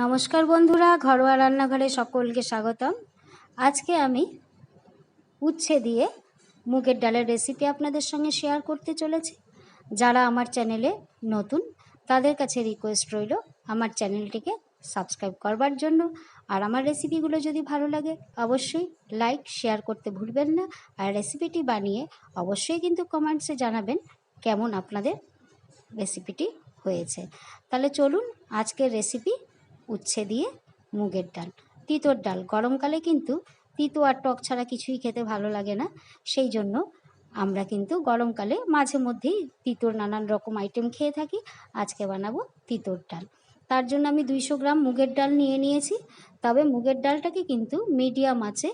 নমস্কার বন্ধুরা, ঘরোয়া রান্নাঘরে সকলকে স্বাগতম। আজকে আমি উচ্ছে দিয়ে মুগের ডালের রেসিপি আপনাদের সঙ্গে শেয়ার করতে চলেছি। যারা আমার চ্যানেলে নতুন তাদের কাছে রিকোয়েস্ট রইল আমার চ্যানেলটিকে সাবস্ক্রাইব করবার জন্য। আর আমার রেসিপিগুলো যদি ভালো লাগে অবশ্যই লাইক শেয়ার করতে ভুলবেন না। আর রেসিপিটি বানিয়ে অবশ্যই কিন্তু কমেন্টসে জানাবেন কেমন আপনাদের রেসিপিটি হয়েছে। তাহলে চলুন আজকের রেসিপি উচ্ছে দিয়ে মুগের ডাল। তিতোর ডাল গরমকালে কিন্তু তিতো আর টক ছাড়া কিছুই খেতে ভালো লাগে না, সেই জন্য আমরা কিন্তু গরমকালে মাঝে মধ্যেই তিতোর নানান রকম আইটেম খেয়ে থাকি। আজকে বানাবো তিতোর ডাল। তার জন্য আমি 200 গ্রাম মুগের ডাল নিয়েছি। তবে মুগের ডালটাকে কিন্তু মিডিয়াম আঁচে,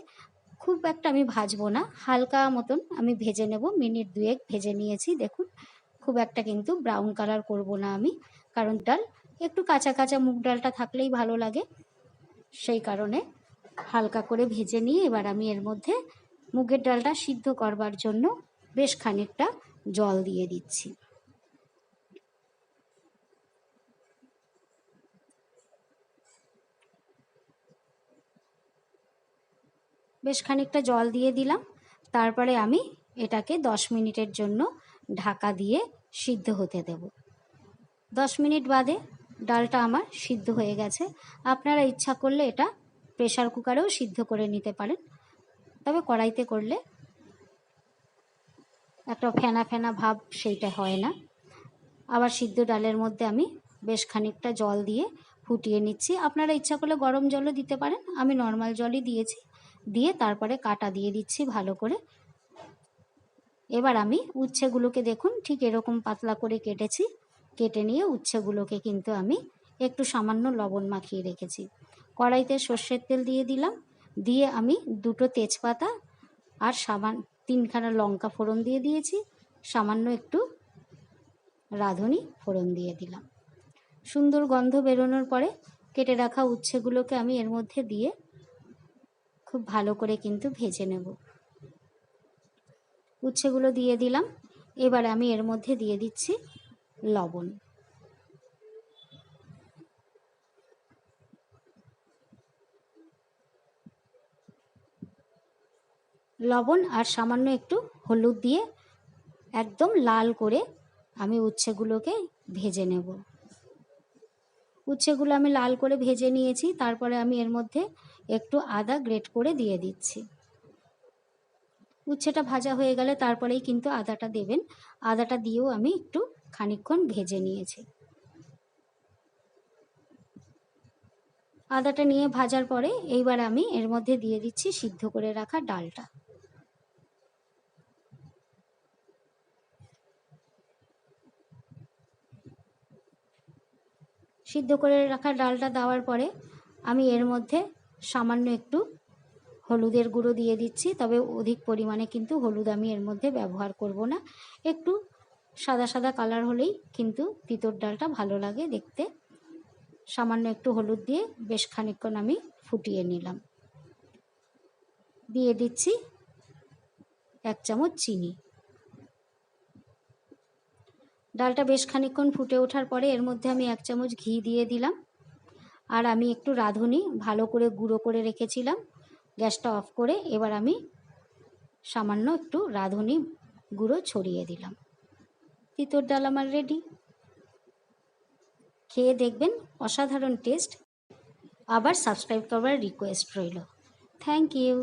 খুব একটা আমি ভাজবো না, হালকা মতন আমি ভেজে নেব। মিনিট 2 ভেজে নিয়েছি। দেখুন, খুব একটা কিন্তু ব্রাউন কালার করব না আমি, কারণ ডাল একটু কাঁচা কাঁচা মুগ ডালটা থাকলেই ভালো লাগে, সেই কারণে হালকা করে ভেজে নিয়ে এবার আমি এর মধ্যে মুগের ডালটা সিদ্ধ করবার জন্য বেশ খানিকটা জল দিয়ে দিচ্ছি। বেশ খানিকটা জল দিয়ে দিলাম। তারপরে আমি এটাকে 10 মিনিটের জন্য ঢাকা দিয়ে সিদ্ধ হতে দেব। 10 মিনিট বাদে ডালটা আমার সিদ্ধ হয়ে গেছে। আপনারা ইচ্ছা করলে এটা প্রেসার কুকারেও সিদ্ধ করে নিতে পারেন, তবে কড়াইতে করলে একটা ফেনা ফেনা ভাব সেইটা হয় না। আবার সিদ্ধ ডালের মধ্যে আমি বেশ খানিকটা জল দিয়ে ফুটিয়ে নিচ্ছি। আপনারা ইচ্ছা করলে গরম জলও দিতে পারেন, আমি নর্মাল জলই দিয়েছি। দিয়ে তারপরে কাটা দিয়ে দিচ্ছি ভালো করে। এবার আমি উচ্ছেগুলোকে দেখুন ঠিক এরকম পাতলা করে কেটেছি। কেটে নিয়ে উচ্ছেগুলোকে কিন্তু আমি একটু সামান্য লবণ মাখিয়ে রেখেছি। কড়াইতে সর্ষের তেল দিয়ে দিলাম। দিয়ে আমি 2টো তেজপাতা আর 3খানা লঙ্কা ফোড়ন দিয়ে দিয়েছি। সামান্য একটু রাঁধুনি ফোড়ন দিয়ে দিলাম। সুন্দর গন্ধ বেরোনোর পরে কেটে রাখা উচ্ছেগুলোকে আমি এর মধ্যে দিয়ে খুব ভালো করে কিন্তু ভেজে নেব। উচ্ছেগুলো দিয়ে দিলাম। এবার আমি এর মধ্যে দিয়ে দিচ্ছি লবণ। লবণ আর সামান্য একটু হলুদ দিয়ে একদম লাল করে আমি উচ্ছেগুলোকে ভেজে নেব। উচ্ছেগুলো আমি লাল করে ভেজে নিয়েছি। তারপরে আমি এর মধ্যে একটু আদা গ্রেট করে দিয়ে দিচ্ছি। উচ্ছেটা ভাজা হয়ে গেলে তারপরেই কিন্তু আদাটা দেবেন। আদাটা দিয়েও আমি একটু খানিকক্ষণ ভেজে নিয়েছি। আদাটা নিয়ে ভাজার পরে এইবার আমি এর মধ্যে দিয়ে দিচ্ছি সিদ্ধ করে রাখা ডালটা। সিদ্ধ করে রাখা ডালটা দেওয়ার পরে আমি এর মধ্যে সামান্য একটু হলুদের গুঁড়ো দিয়ে দিচ্ছি। তবে অধিক পরিমাণে কিন্তু হলুদ আমি এর মধ্যে ব্যবহার করব না। একটু সাদা সাদা কালার হলেই কিন্তু তিতোর ডালটা ভালো লাগে দেখতে। সামান্য একটু হলুদ দিয়ে বেশ খানিকক্ষণ আমি ফুটিয়ে নিলাম। দিয়ে দিচ্ছি 1 চামচ চিনি। ডালটা বেশ খানিকক্ষণ ফুটে ওঠার পরে এর মধ্যে আমি 1 চামচ ঘি দিয়ে দিলাম। আর আমি একটু রাঁধুনি ভালো করে গুঁড়ো করে রেখেছিলাম। গ্যাসটা অফ করে এবার আমি সামান্য একটু রাঁধুনি গুঁড়ো ছড়িয়ে দিলাম। তিতোর ডাল আমার রেডি। খেয়ে দেখবেন, অসাধারণ টেস্ট। আবার সাবস্ক্রাইব করবার রিকোয়েস্ট রইল। Thank you.